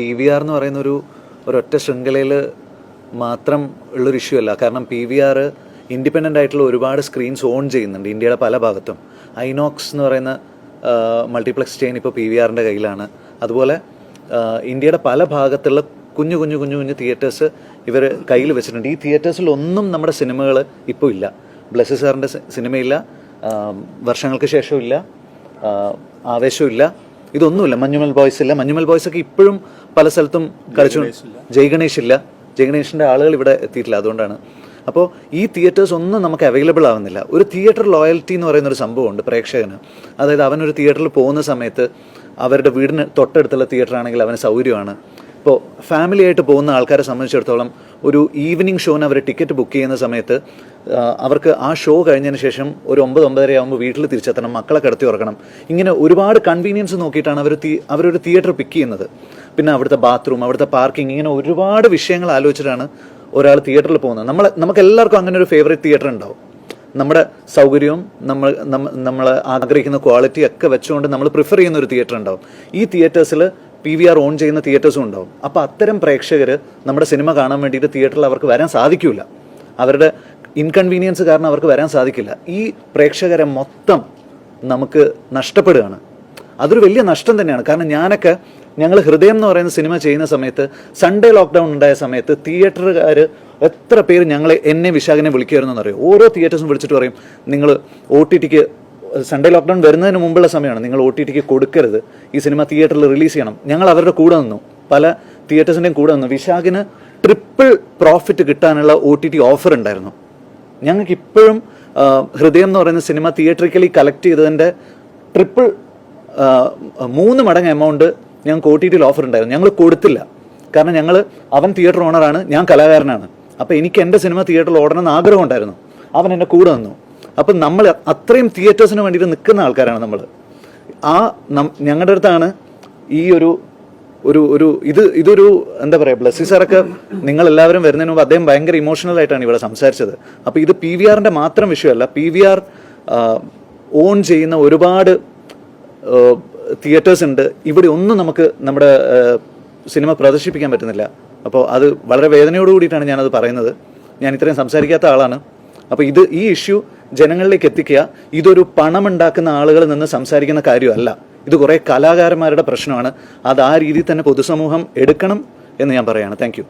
PVR എന്ന് പറയുന്ന ഒരൊറ്റ ശൃംഖലയിൽ മാത്രം ഉള്ളൊരു ഇഷ്യൂ അല്ല. കാരണം PVR ഇൻഡിപെൻഡൻ്റ് ആയിട്ടുള്ള ഒരുപാട് സ്ക്രീൻസ് ഓൺ ചെയ്യുന്നുണ്ട് ഇന്ത്യയുടെ പല ഭാഗത്തും. ഐനോക്സ് എന്ന് പറയുന്ന മൾട്ടിപ്ലക്സ് ചെയിൻ ഇപ്പോൾ PVRൻ്റെ കയ്യിലാണ്. അതുപോലെ ഇന്ത്യയുടെ പല ഭാഗത്തുള്ള കുഞ്ഞു തിയേറ്റേഴ്സ് ഇവർ കയ്യിൽ വെച്ചിട്ടുണ്ട്. ഈ തിയേറ്റേഴ്സിലൊന്നും നമ്മുടെ സിനിമകൾ ഇപ്പോൾ ഇല്ല. ബ്ലെസ്സി സാറിൻ്റെ സിനിമയില്ല, വർഷങ്ങൾക്ക് ശേഷമില്ല, ആവേശമില്ല, ഇതൊന്നുമില്ല. മഞ്ഞുമൽ ബോയ്സ് ഇല്ല. മഞ്ഞുമൽ ബോയ്സൊക്കെ ഇപ്പോഴും പല സ്ഥലത്തും കളിച്ചു. ജയ്ഗണേഷ് ഇല്ല. ജയ്ഗണേഷിൻ്റെ ആളുകൾ ഇവിടെ എത്തിയിട്ടില്ല. അതുകൊണ്ടാണ്. അപ്പോൾ ഈ തിയേറ്റേഴ്സ് ഒന്നും നമുക്ക് അവൈലബിൾ ആവുന്നില്ല. ഒരു തിയേറ്റർ ലോയൽറ്റി എന്ന് പറയുന്നൊരു സംഭവമുണ്ട് പ്രേക്ഷകന്. അതായത് അവനൊരു തിയേറ്ററിൽ പോകുന്ന സമയത്ത് അവരുടെ വീടിന് തൊട്ടടുത്തുള്ള തിയേറ്റർ ആണെങ്കിൽ അവന് സൗകര്യമാണ്. ഇപ്പോൾ ഫാമിലി ആയിട്ട് പോകുന്ന ആൾക്കാരെ സംബന്ധിച്ചിടത്തോളം ഒരു ഈവനിങ് ഷോന് അവർ ടിക്കറ്റ് ബുക്ക് ചെയ്യുന്ന സമയത്ത് അവർക്ക് ആ ഷോ കഴിഞ്ഞതിന് ശേഷം ഒരു 9-9:30 ആകുമ്പോൾ വീട്ടിൽ തിരിച്ചെത്തണം, മക്കളെ കിടത്തി ഉറക്കണം. ഇങ്ങനെ ഒരുപാട് കൺവീനിയൻസ് നോക്കിയിട്ടാണ് അവരൊരു തിയേറ്റർ പിക്ക് ചെയ്യുന്നത്. പിന്നെ അവിടുത്തെ ബാത്റൂം, അവിടുത്തെ പാർക്കിംഗ്, ഇങ്ങനെ ഒരുപാട് വിഷയങ്ങൾ ആലോചിച്ചിട്ടാണ് ഒരാൾ തിയേറ്ററിൽ പോകുന്നത്. നമുക്ക് എല്ലാവർക്കും അങ്ങനെ ഒരു ഫേവറേറ്റ് തിയേറ്റർ ഉണ്ടാവും. നമ്മുടെ സൗകര്യവും നമ്മൾ ആഗ്രഹിക്കുന്ന ക്വാളിറ്റി ഒക്കെ വെച്ചുകൊണ്ട് നമ്മൾ പ്രിഫർ ചെയ്യുന്ന ഒരു തിയേറ്റർ ഉണ്ടാവും. ഈ തിയേറ്റേഴ്സിൽ PVR ഓൺ ചെയ്യുന്ന തിയേറ്റേഴ്സും ഉണ്ടാവും. അപ്പോൾ അത്തരം പ്രേക്ഷകർ നമ്മുടെ സിനിമ കാണാൻ വേണ്ടിയിട്ട് തിയേറ്ററിൽ അവർക്ക് വരാൻ സാധിക്കില്ല. അവരുടെ ഇൻകൺവീനിയൻസ് കാരണം അവർക്ക് വരാൻ സാധിക്കില്ല. ഈ പ്രേക്ഷകരെ മൊത്തം നമുക്ക് നഷ്ടപ്പെടുകയാണ്. അതൊരു വലിയ നഷ്ടം തന്നെയാണ്. കാരണം ഞങ്ങൾ ഹൃദയം എന്ന് പറയുന്ന സിനിമ ചെയ്യുന്ന സമയത്ത് സൺഡേ ലോക്ക്ഡൗൺ ഉണ്ടായ സമയത്ത് തിയേറ്ററുകാർ എത്ര പേര് എന്നെ വിശാഖനെ വിളിക്കുമായിരുന്നു എന്നറിയോ. ഓരോ തിയേറ്റേഴ്സും വിളിച്ചിട്ട് പറയും, നിങ്ങൾ OTTക്ക് സൺഡേ ലോക്ക്ഡൗൺ വരുന്നതിന് മുമ്പുള്ള സമയമാണ്, നിങ്ങൾ OTTക്ക് കൊടുക്കരുത്, ഈ സിനിമ തിയേറ്ററിൽ റിലീസ് ചെയ്യണം. ഞങ്ങൾ അവരുടെ കൂടെ നിന്നു, പല തിയേറ്റേഴ്സിൻ്റെയും കൂടെ നിന്നു. വിശാഖിന് ട്രിപ്പിൾ പ്രോഫിറ്റ് കിട്ടാനുള്ള OTT ഓഫർ ഉണ്ടായിരുന്നു. ഞങ്ങൾക്ക് ഇപ്പോഴും ഹൃദയം എന്ന് പറയുന്ന സിനിമ തിയേറ്ററിക്കലി കളക്ട് ചെയ്തതിൻ്റെ ട്രിപ്പിൾ 3 മടങ്ങ് എമൗണ്ട് ഞങ്ങൾക്ക് OTTയിൽ ഓഫർ ഉണ്ടായിരുന്നു. ഞങ്ങൾ കൊടുത്തില്ല. കാരണം അവൻ തിയേറ്റർ ഓണറാണ്, ഞാൻ കലാകാരനാണ്. അപ്പോൾ എനിക്ക് എൻ്റെ സിനിമ തിയേറ്ററിൽ ഓടണമെന്ന് ആഗ്രഹം ഉണ്ടായിരുന്നു. അവൻ എൻ്റെ കൂടെ നിന്നു. അപ്പം നമ്മൾ അത്രയും തിയേറ്റേഴ്സിന് വേണ്ടിയിട്ട് നിൽക്കുന്ന ആൾക്കാരാണ് നമ്മൾ. ഞങ്ങളുടെ അടുത്താണ് ഈ ഇതൊരു എന്താ പറയുക, ബ്ലെസ്സി സാറൊക്കെ നിങ്ങളെല്ലാവരും വരുന്നതിന് മുമ്പ് അദ്ദേഹം ഭയങ്കര ഇമോഷണൽ ആയിട്ടാണ് ഇവിടെ സംസാരിച്ചത്. അപ്പോൾ ഇത് PVRൻ്റെ മാത്രം വിഷയമല്ല. PVR ഓൺ ചെയ്യുന്ന ഒരുപാട് തിയേറ്റേഴ്സ് ഉണ്ട്. ഇവിടെ ഒന്നും നമുക്ക് നമ്മുടെ സിനിമ പ്രദർശിപ്പിക്കാൻ പറ്റുന്നില്ല. അപ്പോൾ അത് വളരെ വേദനയോട് കൂടിയിട്ടാണ് ഞാനത് പറയുന്നത്. ഞാൻ ഇത്രയും സംസാരിക്കാത്ത ആളാണ്. അപ്പോൾ ഈ ഇഷ്യൂ ജനങ്ങളിലേക്ക് എത്തിക്കുക. ഇതൊരു പണമുണ്ടാക്കുന്ന ആളുകളിൽ നിന്ന് സംസാരിക്കുന്ന കാര്യമല്ല. ഇത് കുറേ കലാകാരന്മാരുടെ പ്രശ്നമാണ്. അത് ആ രീതിയിൽ തന്നെ പൊതുസമൂഹം എടുക്കണം എന്ന് ഞാൻ പറയുകയാണ്. Thank you.